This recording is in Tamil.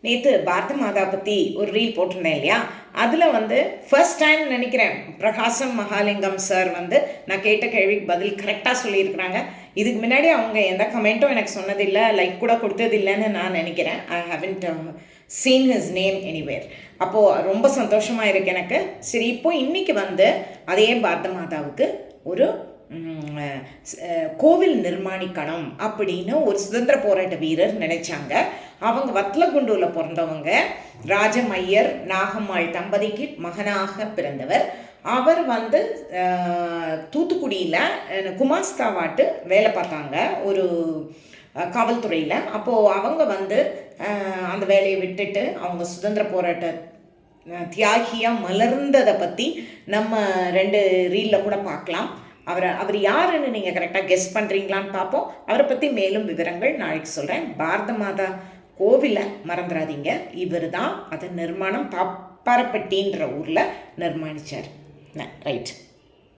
நேற்று பாரத மாதா பற்றி ஒரு ரீல் போட்டிருந்தேன் இல்லையா, அதில் ஃபர்ஸ்ட் டைம் நினைக்கிறேன் பிரகாசம் மகாலிங்கம் சார் நான் கேட்ட கேள்விக்கு பதில் கரெக்டாக சொல்லியிருக்கிறாங்க. இதுக்கு முன்னாடி அவங்க எந்த கமெண்ட்டும் எனக்கு சொன்னதில்லை, லைக் கூட கொடுத்ததில்லைன்னு நான் நினைக்கிறேன். I haven't scene his name anywhere. அப்போது ரொம்ப சந்தோஷமாக இருக்குது எனக்கு. சரி, இப்போது இன்றைக்கி அதே பாரத மாதாவுக்கு ஒரு கோவில் நிர்மாணிக்கணும் அப்படின்னு ஒரு சுதந்திர போராட்ட வீரர் நினைச்சாங்க. அவங்க வத்லகுண்டூரில் பிறந்தவங்க. ராஜமையர் நாகம்மாள் தம்பதிக்கு மகனாக பிறந்தவர். அவர் தூத்துக்குடியில் குமாஸ்தாவாட்டு வேலை பார்த்தாங்க ஒரு காவல்துறையில். அப்போது அவங்க அந்த வேலையை விட்டுட்டு அவங்க சுதந்திர போராட்ட தியாகியாக மலர்ந்ததை பற்றி நம்ம 2 ரீலில் கூட பார்க்கலாம். அவர் யாருன்னு நீங்கள் கரெக்டாக கெஸ் பண்ணுறீங்களான்னு பார்ப்போம். அவரை பற்றி மேலும் விவரங்கள் நாளைக்கு சொல்கிறேன். பாரத மாதா கோவிலை மறந்துடாதீங்க. இவர் தான் அதை நிர்மாணம் பாப்பாரப்பட்டின்ற ஊரில் நிர்மாணித்தார். ரைட்.